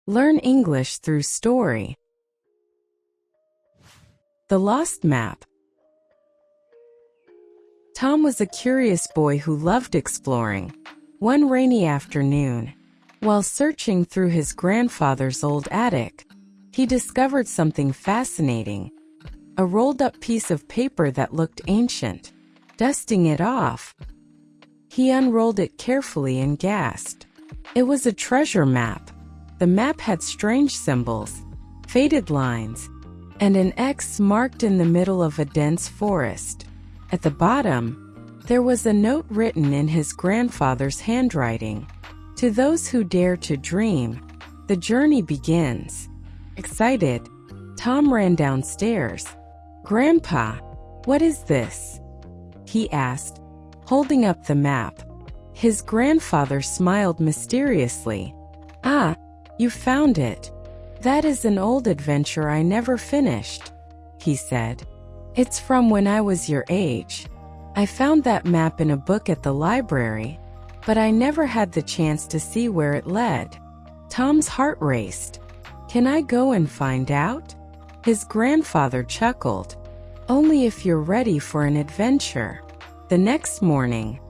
Learn English through story. The Lost Map. Tom was a curious boy who loved exploring. One rainy afternoon, while searching through his grandfather's old attic, he discovered something fascinating. A rolled-up piece of paper that looked ancient. Dusting it off, he unrolled it carefully and gasped. It was a treasure map. The map had strange symbols, faded lines, and an X marked in the middle of a dense forest. At the bottom, there was a note written in his grandfather's handwriting. To those who dare to dream, the journey begins. Excited, Tom ran downstairs. "Grandpa, what is this?" he asked, holding up the map. His grandfather smiled mysteriously. "Ah, you found it. That is an old adventure I never finished," he said. "It's from when I was your age. I found that map in a book at the library, but I never had the chance to see where it led." Tom's heart raced. "Can I go and find out?" His grandfather chuckled. "Only if you're ready for an adventure." The next morning,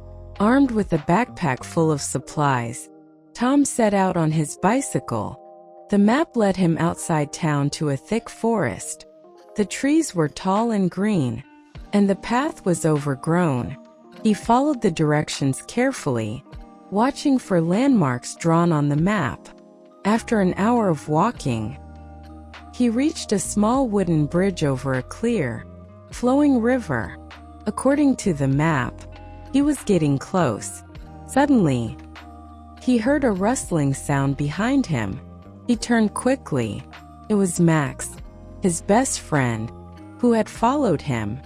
armed with a backpack full of supplies, Tom set out on his bicycle. The map led him outside town to a thick forest. The trees were tall and green, and the path was overgrown. He followed the directions carefully, watching for landmarks drawn on the map. After an hour of walking, he reached a small wooden bridge over a clear, flowing river. According to the map, he was getting close. Suddenly, he heard a rustling sound behind him. He turned quickly. It was Max, his best friend, who had followed him.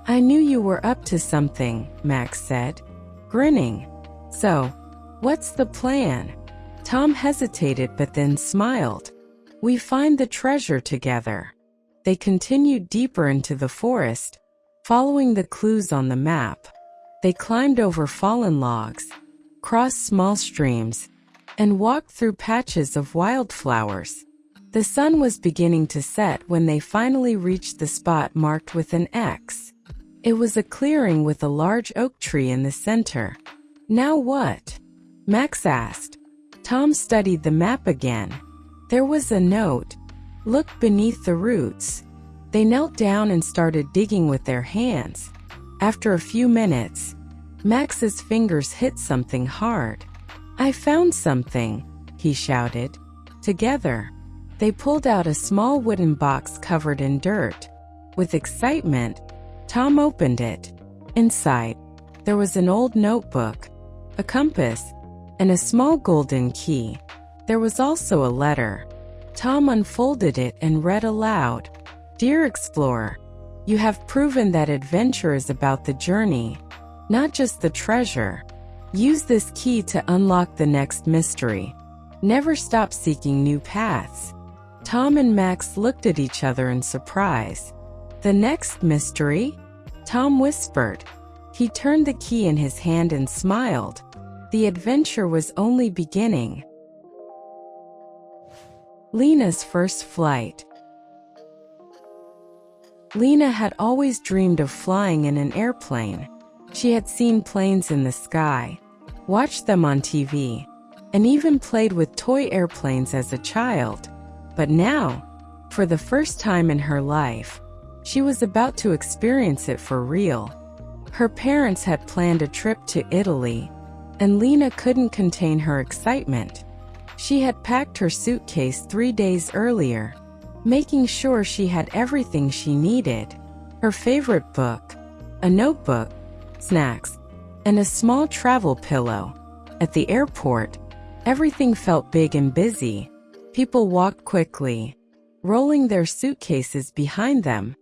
"I knew you were up to something," Max said, grinning. "So, what's the plan?" Tom hesitated but then smiled. "We find the treasure together." They continued deeper into the forest, following the clues on the map. They climbed over fallen logs, crossed small streams, and walked through patches of wildflowers. The sun was beginning to set when they finally reached the spot marked with an X. It was a clearing with a large oak tree in the center. "Now what?" Max asked. Tom studied the map again. There was a note. "Look beneath the roots." They knelt down and started digging with their hands. After a few minutes, Max's fingers hit something hard. "I found something," he shouted. Together, they pulled out a small wooden box covered in dirt. With excitement, Tom opened it. Inside, there was an old notebook, a compass, and a small golden key. There was also a letter. Tom unfolded it and read aloud. "Dear Explorer, you have proven that adventure is about the journey, not just the treasure. Use this key to unlock the next mystery. Never stop seeking new paths." Tom and Max looked at each other in surprise. "The next mystery?" Tom whispered. He turned the key in his hand and smiled. The adventure was only beginning. Lena's first flight. Lena had always dreamed of flying in an airplane. She had seen planes in the sky, watched them on TV, and even played with toy airplanes as a child. But now, for the first time in her life, she was about to experience it for real. Her parents had planned a trip to Italy, and Lena couldn't contain her excitement. She had packed her suitcase 3 days earlier, making sure she had everything she needed: her favorite book, a notebook, snacks, and a small travel pillow. At the airport, everything felt big and busy. People walked quickly, rolling their suitcases behind them.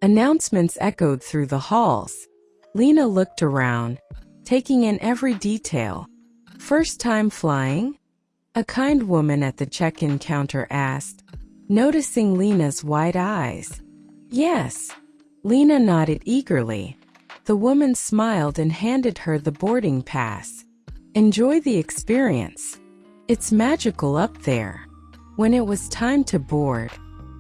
Announcements echoed through the halls. Lena looked around, taking in every detail. "First time flying?" a kind woman at the check-in counter asked, noticing Lena's wide eyes. "Yes." Lena nodded eagerly. The woman smiled and handed her the boarding pass. "Enjoy the experience. It's magical up there." When it was time to board,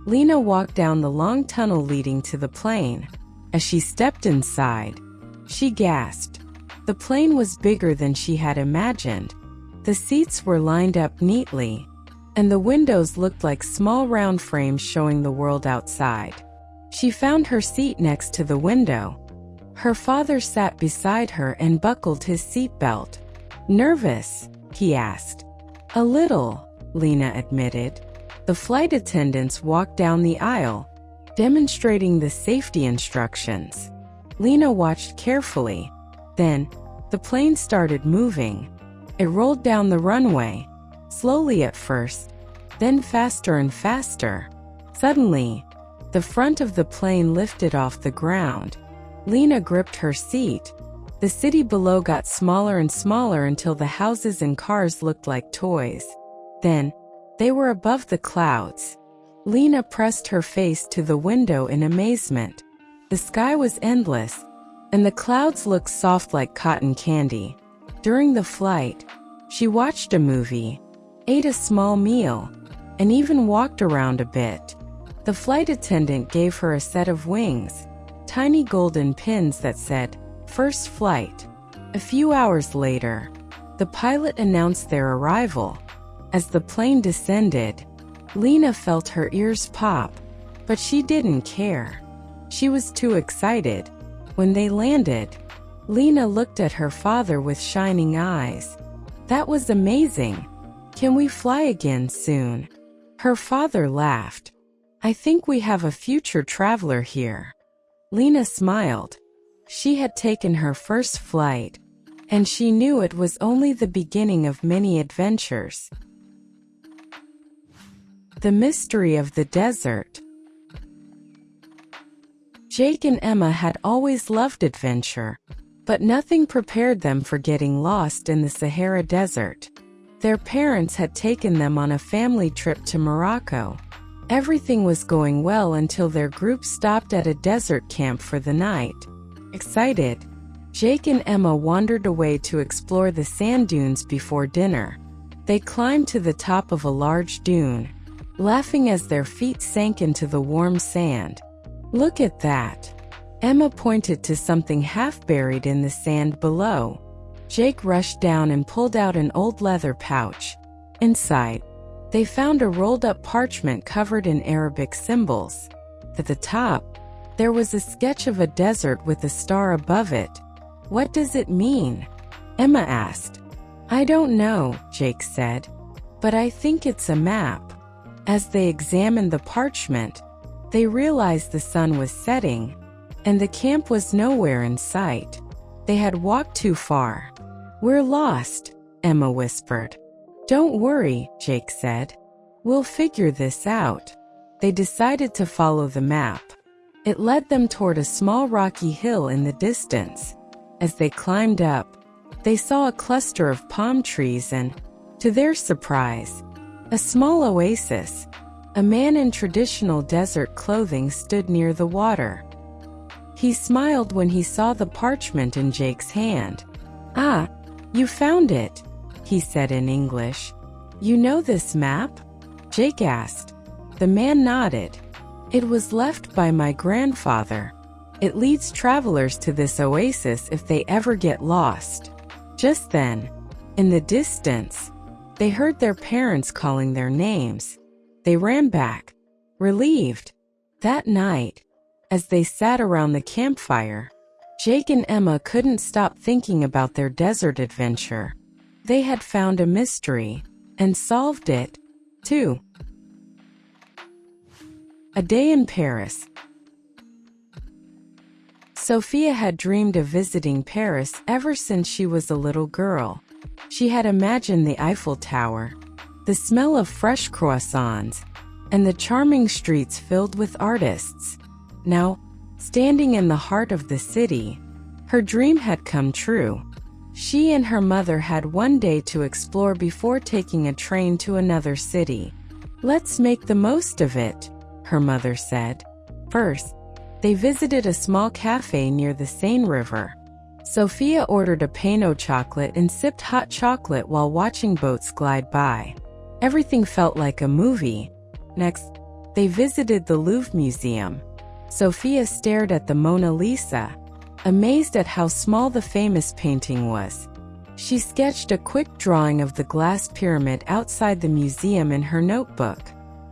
Lena walked down the long tunnel leading to the plane. As she stepped inside, she gasped. The plane was bigger than she had imagined. The seats were lined up neatly, and the windows looked like small round frames showing the world outside. She found her seat next to the window. Her father sat beside her and buckled his seatbelt. "Nervous?" he asked. "A little," Lena admitted. The flight attendants walked down the aisle, demonstrating the safety instructions. Lena watched carefully. Then, the plane started moving. It rolled down the runway, slowly at first, then faster and faster. Suddenly, the front of the plane lifted off the ground. Lena gripped her seat. The city below got smaller and smaller until the houses and cars looked like toys. Then, they were above the clouds. Lena pressed her face to the window in amazement. The sky was endless, and the clouds looked soft like cotton candy. During the flight, she watched a movie, ate a small meal, and even walked around a bit. The flight attendant gave her a set of wings, tiny golden pins that said, "First Flight." A few hours later, the pilot announced their arrival. As the plane descended, Lena felt her ears pop, but she didn't care. She was too excited. When they landed, Lena looked at her father with shining eyes. "That was amazing. Can we fly again soon?" Her father laughed. "I think we have a future traveler here." Lena smiled. She had taken her first flight, and she knew it was only the beginning of many adventures. The mystery of the desert. Jake and Emma had always loved adventure, but nothing prepared them for getting lost in the Sahara Desert. Their parents had taken them on a family trip to Morocco. Everything was going well until their group stopped at a desert camp for the night. Excited, Jake and Emma wandered away to explore the sand dunes before dinner. They climbed to the top of a large dune, laughing as their feet sank into the warm sand. "Look at that." Emma pointed to something half buried in the sand below. Jake rushed down and pulled out an old leather pouch. Inside, they found a rolled-up parchment covered in Arabic symbols. At the top, there was a sketch of a desert with a star above it. "What does it mean?" Emma asked. "I don't know," Jake said, "but I think it's a map." As they examined the parchment, they realized the sun was setting, and the camp was nowhere in sight. They had walked too far. "We're lost," Emma whispered. "Don't worry," Jake said. "We'll figure this out." They decided to follow the map. It led them toward a small rocky hill in the distance. As they climbed up, they saw a cluster of palm trees and, to their surprise, a small oasis. A man in traditional desert clothing stood near the water. He smiled when he saw the parchment in Jake's hand. "Ah, you found it," he said in English. "You know this map?" Jake asked. The man nodded. "It was left by my grandfather. It leads travelers to this oasis if they ever get lost." Just then, in the distance, they heard their parents calling their names. They ran back, relieved. That night, as they sat around the campfire, Jake and Emma couldn't stop thinking about their desert adventure. They had found a mystery, and solved it, too. A day in Paris. Sophia had dreamed of visiting Paris ever since she was a little girl. She had imagined the Eiffel Tower, the smell of fresh croissants, and the charming streets filled with artists. Now, standing in the heart of the city, her dream had come true. She and her mother had one day to explore before taking a train to another city. "Let's make the most of it," her mother said. First, they visited a small cafe near the Seine River. Sophia ordered a pain au chocolate and sipped hot chocolate while watching boats glide by. Everything felt like a movie. Next, they visited the Louvre Museum. Sophia stared at the Mona Lisa, amazed at how small the famous painting was. She sketched a quick drawing of the glass pyramid outside the museum in her notebook.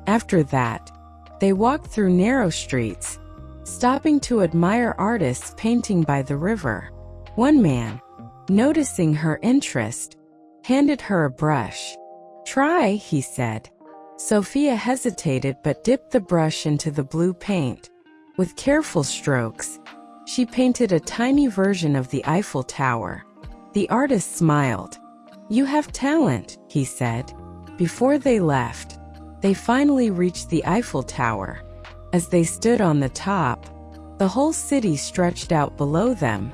After that, they walked through narrow streets, stopping to admire artists painting by the river. One man, noticing her interest, handed her a brush. "Try," he said. Sophia hesitated but dipped the brush into the blue paint. With careful strokes, she painted a tiny version of the Eiffel Tower. The artist smiled. "You have talent," he said. Before they left, they finally reached the Eiffel Tower. As they stood on the top, the whole city stretched out below them.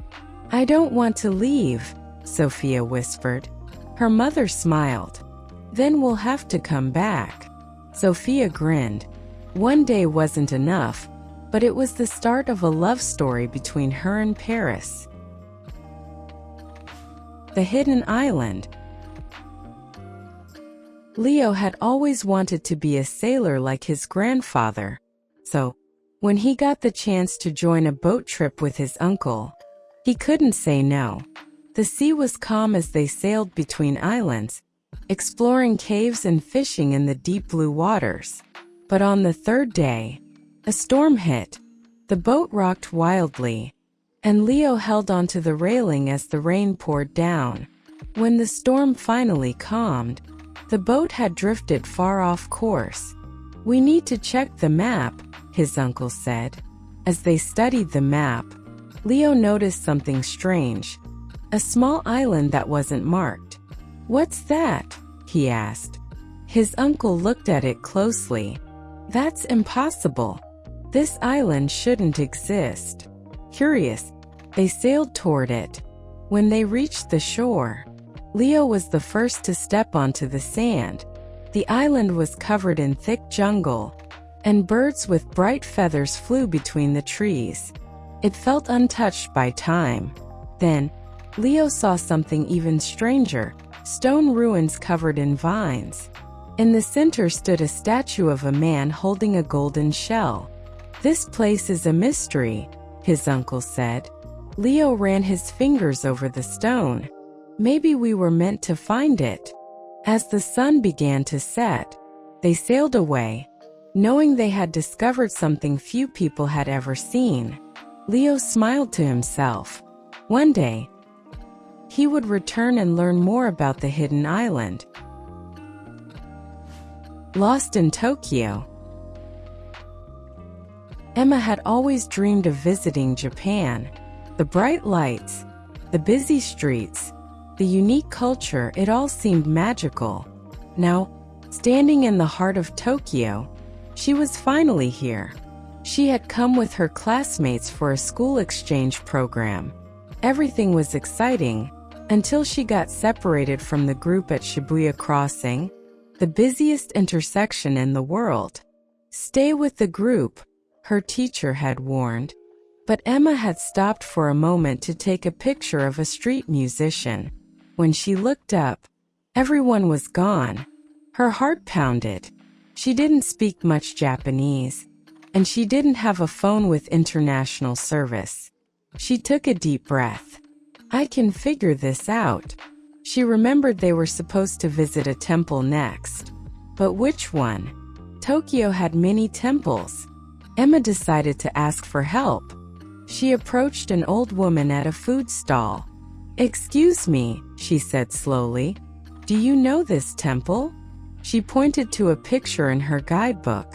"I don't want to leave," Sophia whispered. Her mother smiled. "Then we'll have to come back." Sophia grinned. One day wasn't enough, but it was the start of a love story between her and Paris. The Hidden Island. Leo had always wanted to be a sailor like his grandfather, so when he got the chance to join a boat trip with his uncle, he couldn't say no. The sea was calm as they sailed between islands, exploring caves and fishing in the deep blue waters. But on the third day, a storm hit. The boat rocked wildly, and Leo held onto the railing as the rain poured down. When the storm finally calmed, the boat had drifted far off course. "We need to check the map," his uncle said. As they studied the map, Leo noticed something strange. A small island that wasn't marked. "What's that?" he asked. His uncle looked at it closely. "That's impossible. This island shouldn't exist." Curious, they sailed toward it. When they reached the shore, Leo was the first to step onto the sand. The island was covered in thick jungle, and birds with bright feathers flew between the trees. It felt untouched by time. Then, Leo saw something even stranger: stone ruins covered in vines. In the center stood a statue of a man holding a golden shell. "This place is a mystery," his uncle said. Leo ran his fingers over the stone. "Maybe we were meant to find it." As the sun began to set, they sailed away, knowing they had discovered something few people had ever seen. Leo smiled to himself. One day, he would return and learn more about the hidden island. Lost in Tokyo. Emma had always dreamed of visiting Japan. The bright lights, the busy streets, the unique culture, it all seemed magical. Now, standing in the heart of Tokyo, she was finally here. She had come with her classmates for a school exchange program. Everything was exciting, until she got separated from the group at Shibuya Crossing, the busiest intersection in the world. "Stay with the group," her teacher had warned. But Emma had stopped for a moment to take a picture of a street musician. When she looked up, everyone was gone. Her heart pounded. She didn't speak much Japanese, and she didn't have a phone with international service. She took a deep breath. "I can figure this out." She remembered they were supposed to visit a temple next. But which one? Tokyo had many temples. Emma decided to ask for help. She approached an old woman at a food stall. "Excuse me," she said slowly. "Do you know this temple?" She pointed to a picture in her guidebook.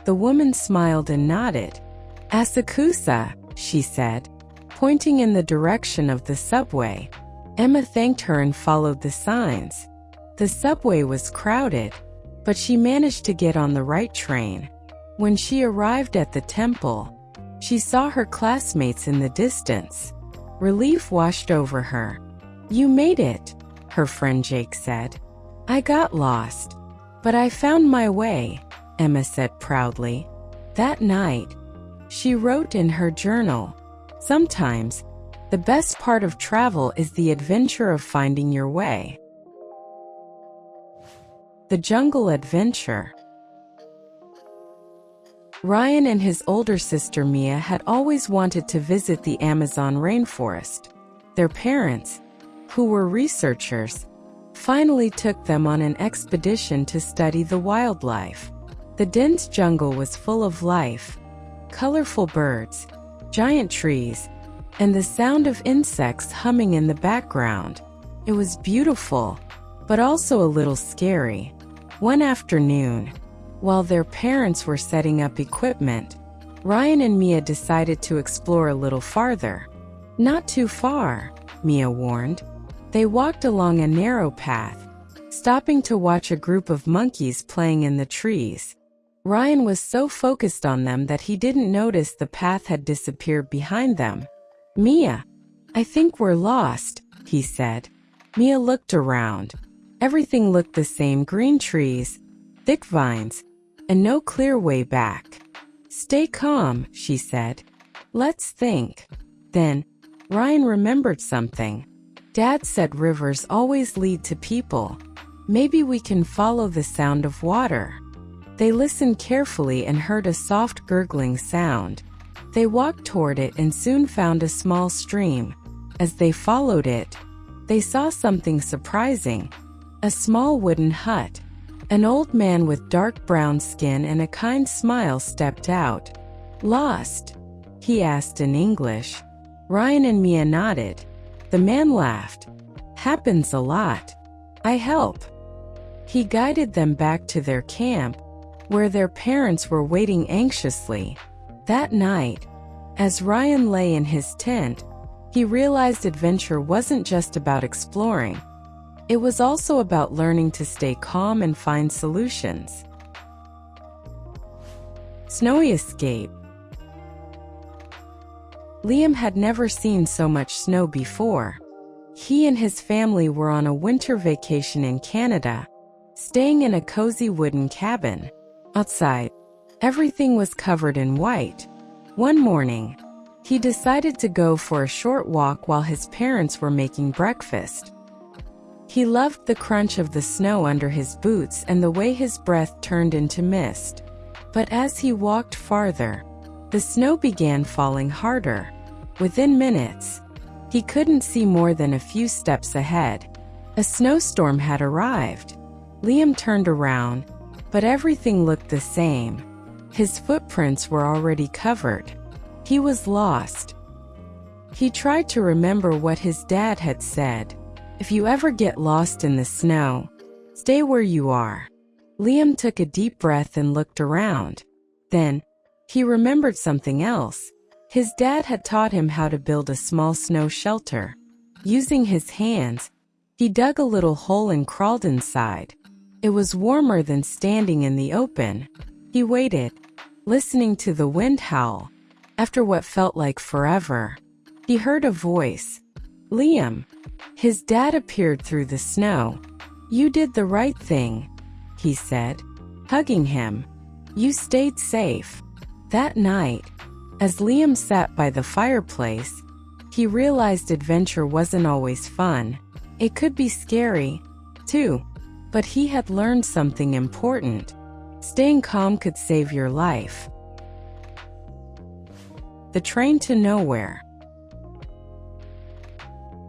The woman smiled and nodded. "Asakusa," she said, pointing in the direction of the subway. Emma thanked her and followed the signs. The subway was crowded, but she managed to get on the right train. When she arrived at the temple, she saw her classmates in the distance. Relief washed over her. "You made it," her friend Jake said. "I got lost, but I found my way," Emma said proudly. That night, she wrote in her journal, "Sometimes, the best part of travel is the adventure of finding your way." The Jungle Adventure. Ryan and his older sister Mia had always wanted to visit the Amazon rainforest. Their parents, who were researchers, finally took them on an expedition to study the wildlife. The dense jungle was full of life, colorful birds, giant trees, and the sound of insects humming in the background. It was beautiful, but also a little scary. One afternoon, while their parents were setting up equipment, Ryan and Mia decided to explore a little farther. "Not too far," Mia warned. They walked along a narrow path, stopping to watch a group of monkeys playing in the trees. Ryan was so focused on them that he didn't notice the path had disappeared behind them. "Mia, I think we're lost," he said. Mia looked around. Everything looked the same: green trees, thick vines, and no clear way back. "Stay calm," she said. "Let's think." Then, Ryan remembered something. Dad said rivers always lead to people. Maybe we can follow the sound of water. They listened carefully and heard a soft gurgling sound. They walked toward it and soon found a small stream. As they followed it, they saw something surprising: a small wooden hut. An old man with dark brown skin and a kind smile stepped out. "Lost?" he asked in English. Ryan and Mia nodded. The man laughed. "Happens a lot. I help." He guided them back to their camp, where their parents were waiting anxiously. That night, as Ryan lay in his tent, he realized adventure wasn't just about exploring. It was also about learning to stay calm and find solutions. Snowy escape. Liam had never seen so much snow before. He and his family were on a winter vacation in Canada, staying in a cozy wooden cabin. Outside, everything was covered in white. One morning, he decided to go for a short walk while his parents were making breakfast. He loved the crunch of the snow under his boots and the way his breath turned into mist. But as he walked farther, the snow began falling harder. Within minutes, he couldn't see more than a few steps ahead. A snowstorm had arrived. Liam turned around, but everything looked the same. His footprints were already covered. He was lost. He tried to remember what his dad had said: "If you ever get lost in the snow, stay where you are." Liam took a deep breath and looked around. Then, he remembered something else. His dad had taught him how to build a small snow shelter. Using his hands, he dug a little hole and crawled inside. It was warmer than standing in the open. He waited, listening to the wind howl. After what felt like forever, he heard a voice. "Liam." His dad appeared through the snow. "You did the right thing," he said, hugging him. "You stayed safe." That night, as Liam sat by the fireplace, he realized adventure wasn't always fun. It could be scary, too. But he had learned something important. Staying calm could save your life. The train to nowhere.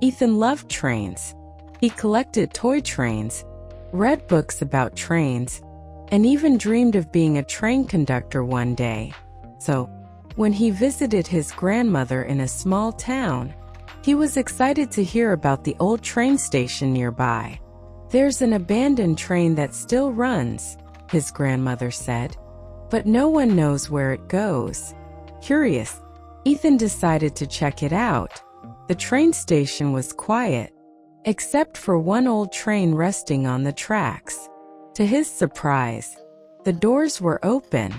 Ethan loved trains. He collected toy trains, read books about trains, and even dreamed of being a train conductor one day. So, when he visited his grandmother in a small town, he was excited to hear about the old train station nearby. "There's an abandoned train that still runs," his grandmother said, "but no one knows where it goes." Curious, Ethan decided to check it out. The train station was quiet, except for one old train resting on the tracks. To his surprise, the doors were open.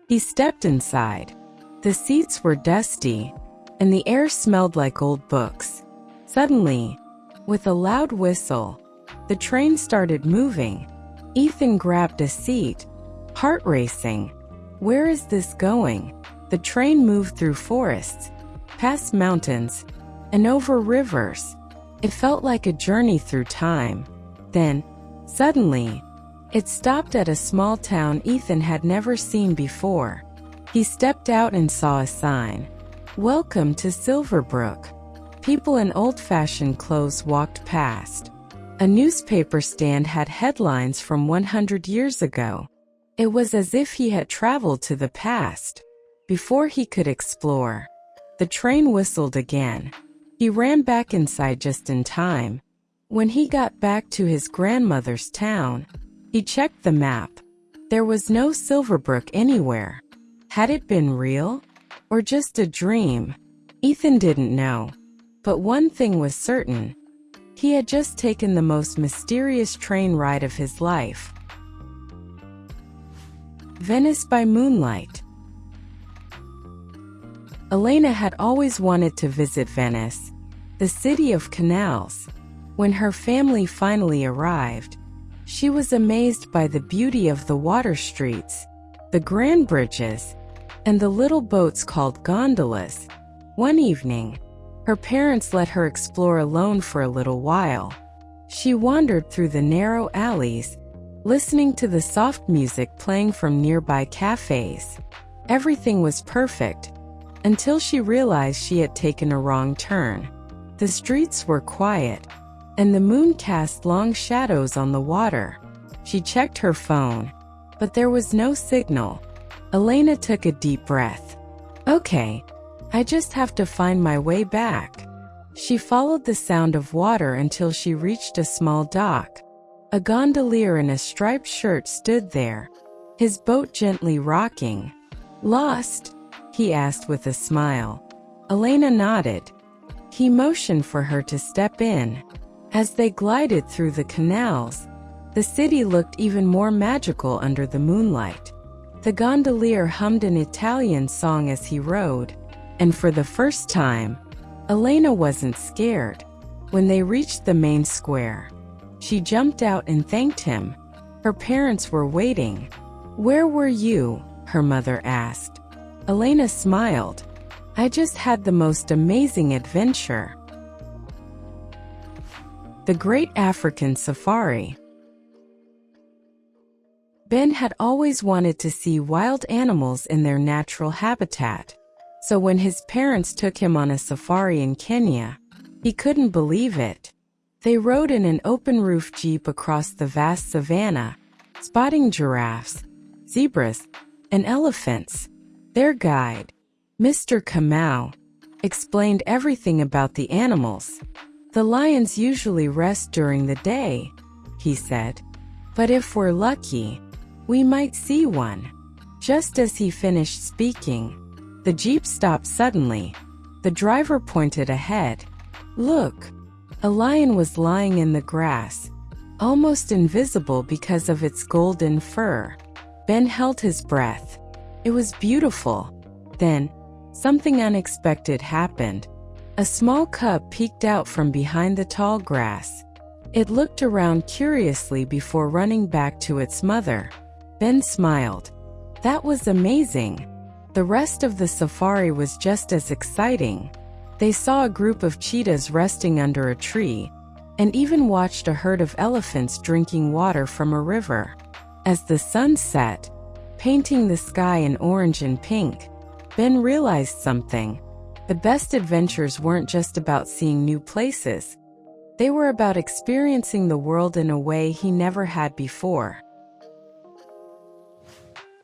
He stepped inside. The seats were dusty, and the air smelled like old books. Suddenly, with a loud whistle, the train started moving. Ethan grabbed a seat, heart racing. Where is this going? The train moved through forests, past mountains, and over rivers. It felt like a journey through time. Then, suddenly, It stopped at a small town Ethan had never seen before. He stepped out and saw a sign. "Welcome to Silverbrook." People in old-fashioned clothes walked past. A newspaper stand had headlines from 100 years ago. It was as if he had traveled to the past. Before he could explore, the train whistled again. He ran back inside just in time. When he got back to his grandmother's town, he checked the map. There was no Silverbrook anywhere. Had it been real? Or just a dream? Ethan didn't know. But one thing was certain. He had just taken the most mysterious train ride of his life. Venice by Moonlight. Lena had always wanted to visit Venice, the city of canals. When her family finally arrived, she was amazed by the beauty of the water streets, the grand bridges, and the little boats called gondolas. One evening, her parents let her explore alone for a little while. She wandered through the narrow alleys, listening to the soft music playing from nearby cafes. Everything was perfect, until she realized she had taken a wrong turn. The streets were quiet, and the moon cast long shadows on the water. She checked her phone, but there was no signal. Lena took a deep breath. "Okay, I just have to find my way back." She followed the sound of water until she reached a small dock. A gondolier in a striped shirt stood there, his boat gently rocking. "Lost?" he asked with a smile. Lena nodded. He motioned for her to step in. As they glided through the canals, the city looked even more magical under the moonlight. The gondolier hummed an Italian song as he rowed, and for the first time, Lena wasn't scared. When they reached the main square, she jumped out and thanked him. Her parents were waiting. "Where were you?" her mother asked. Lena smiled. "I just had the most amazing adventure." The Great African Safari. Ben had always wanted to see wild animals in their natural habitat. So when his parents took him on a safari in Kenya, he couldn't believe it. They rode in an open-roof jeep across the vast savanna, spotting giraffes, zebras, and elephants. Their guide, Mr. Kamau, explained everything about the animals. "The lions usually rest during the day," he said. "But if we're lucky, we might see one." Just as he finished speaking, the jeep stopped suddenly. The driver pointed ahead. "Look!" A lion was lying in the grass, almost invisible because of its golden fur. Ben held his breath. It was beautiful. Then, something unexpected happened. A small cub peeked out from behind the tall grass. It looked around curiously before running back to its mother. Ben smiled. That was amazing. The rest of the safari was just as exciting. They saw a group of cheetahs resting under a tree, and even watched a herd of elephants drinking water from a river. As the sun set, painting the sky in orange and pink, Ben realized something. The best adventures weren't just about seeing new places. They were about experiencing the world in a way he never had before.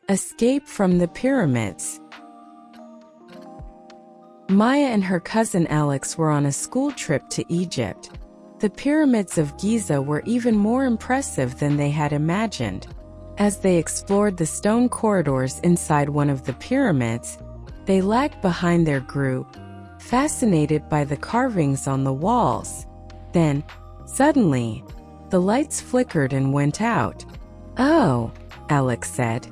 Escape from the pyramids. Maya and her cousin Alex were on a school trip to Egypt. The pyramids of Giza were even more impressive than they had imagined. As they explored the stone corridors inside one of the pyramids, they lagged behind their group, fascinated by the carvings on the walls. Then, suddenly, the lights flickered and went out. "Oh," Alex said.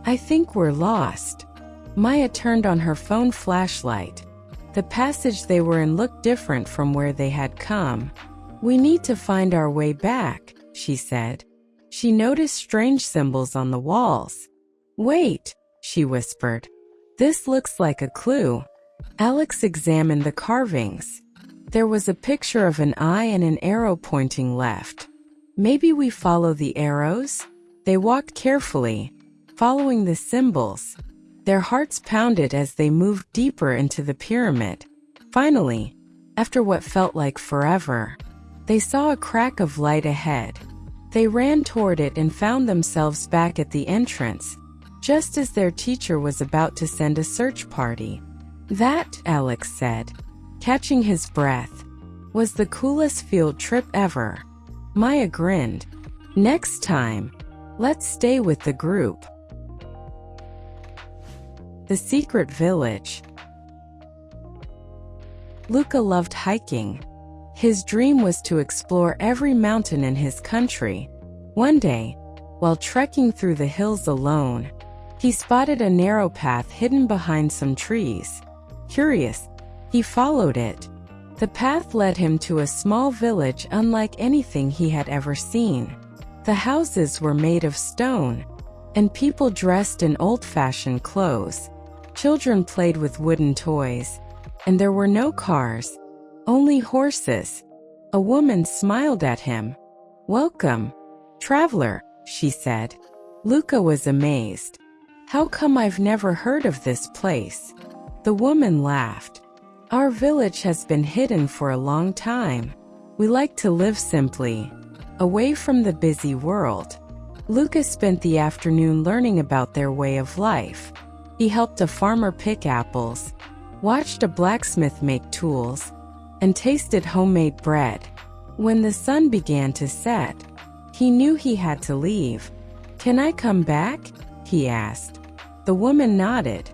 "I think we're lost." Maya turned on her phone flashlight. The passage they were in looked different from where they had come. "We need to find our way back," she said. She noticed strange symbols on the walls. "Wait," she whispered. "This looks like a clue." Alex examined the carvings. There was a picture of an eye and an arrow pointing left. "Maybe we follow the arrows?" They walked carefully, following the symbols. Their hearts pounded as they moved deeper into the pyramid. Finally, after what felt like forever, they saw a crack of light ahead. They ran toward it and found themselves back at the entrance, just as their teacher was about to send a search party. That, Alex said, catching his breath, was the coolest field trip ever. Maya grinned. Next time, let's stay with the group. The secret village. Luca loved hiking. His dream was to explore every mountain in his country. One day, while trekking through the hills alone, he spotted a narrow path hidden behind some trees. Curious, he followed it. The path led him to a small village unlike anything he had ever seen. The houses were made of stone, and people dressed in old-fashioned clothes. Children played with wooden toys, and there were no cars, only horses. A woman smiled at him. "Welcome, traveler," she said. Luca was amazed. "How come I've never heard of this place?" The woman laughed. "Our village has been hidden for a long time. We like to live simply, away from the busy world." Luca spent the afternoon learning about their way of life. He helped a farmer pick apples, watched a blacksmith make tools, and tasted homemade bread. When the sun began to set, he knew he had to leave. "Can I come back?" he asked. The woman nodded.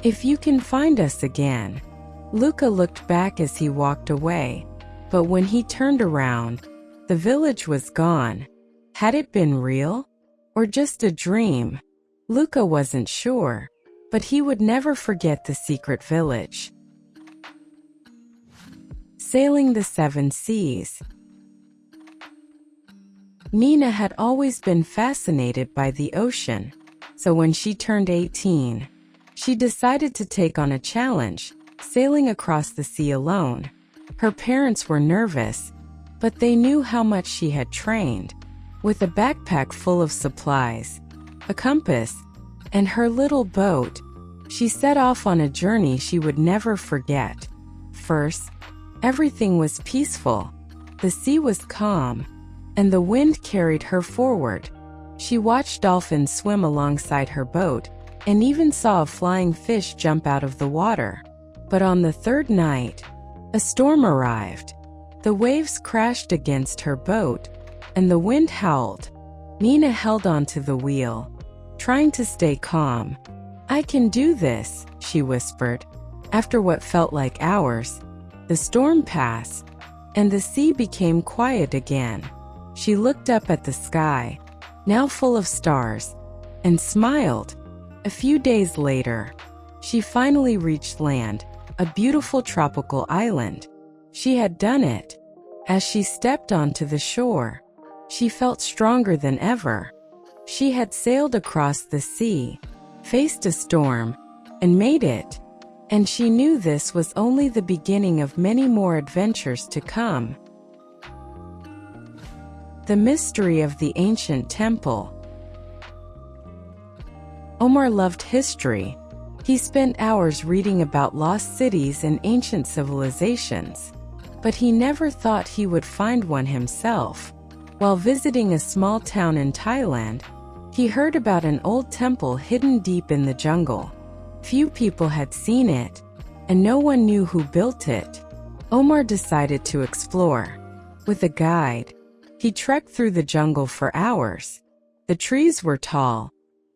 "If you can find us again." Luca looked back as he walked away, but when he turned around, the village was gone. Had it been real? Or just a dream? Luca wasn't sure, but he would never forget the secret village. Sailing the seven seas. Nina had always been fascinated by the ocean, so when she turned 18, she decided to take on a challenge, sailing across the sea alone. Her parents were nervous, but they knew how much she had trained. With a backpack full of supplies, a compass, and her little boat, she set off on a journey she would never forget. First, everything was peaceful. The sea was calm, and the wind carried her forward. She watched dolphins swim alongside her boat, and even saw a flying fish jump out of the water. But on the third night, a storm arrived. The waves crashed against her boat, and the wind howled. Nina held onto the wheel, trying to stay calm. "I can do this," she whispered. After what felt like hours, the storm passed, and the sea became quiet again. She looked up at the sky, now full of stars, and smiled. A few days later, she finally reached land, a beautiful tropical island. She had done it. As she stepped onto the shore, she felt stronger than ever. She had sailed across the sea, faced a storm, and made it. And she knew this was only the beginning of many more adventures to come. The mystery of the ancient temple. Omar loved history. He spent hours reading about lost cities and ancient civilizations, but he never thought he would find one himself. While visiting a small town in Thailand, he heard about an old temple hidden deep in the jungle. Few people had seen it, and no one knew who built it. Omar decided to explore. With a guide, he trekked through the jungle for hours. The trees were tall,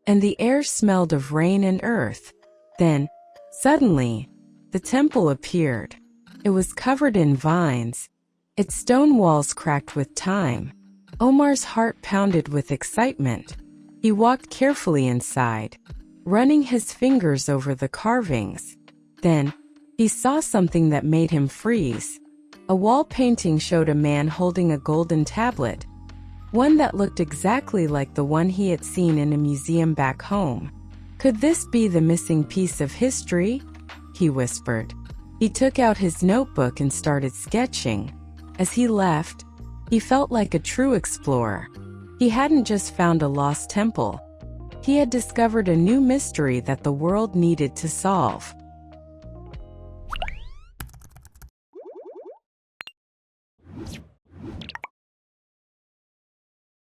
and the air smelled of rain and earth. Then, suddenly, the temple appeared. It was covered in vines, its stone walls cracked with time. Omar's heart pounded with excitement. He walked carefully inside, running his fingers over the carvings. Then, he saw something that made him freeze. A wall painting showed a man holding a golden tablet, one that looked exactly like the one he had seen in a museum back home. "Could this be the missing piece of history?" he whispered. He took out his notebook and started sketching. As he left, he felt like a true explorer. He hadn't just found a lost temple. He had discovered a new mystery that the world needed to solve.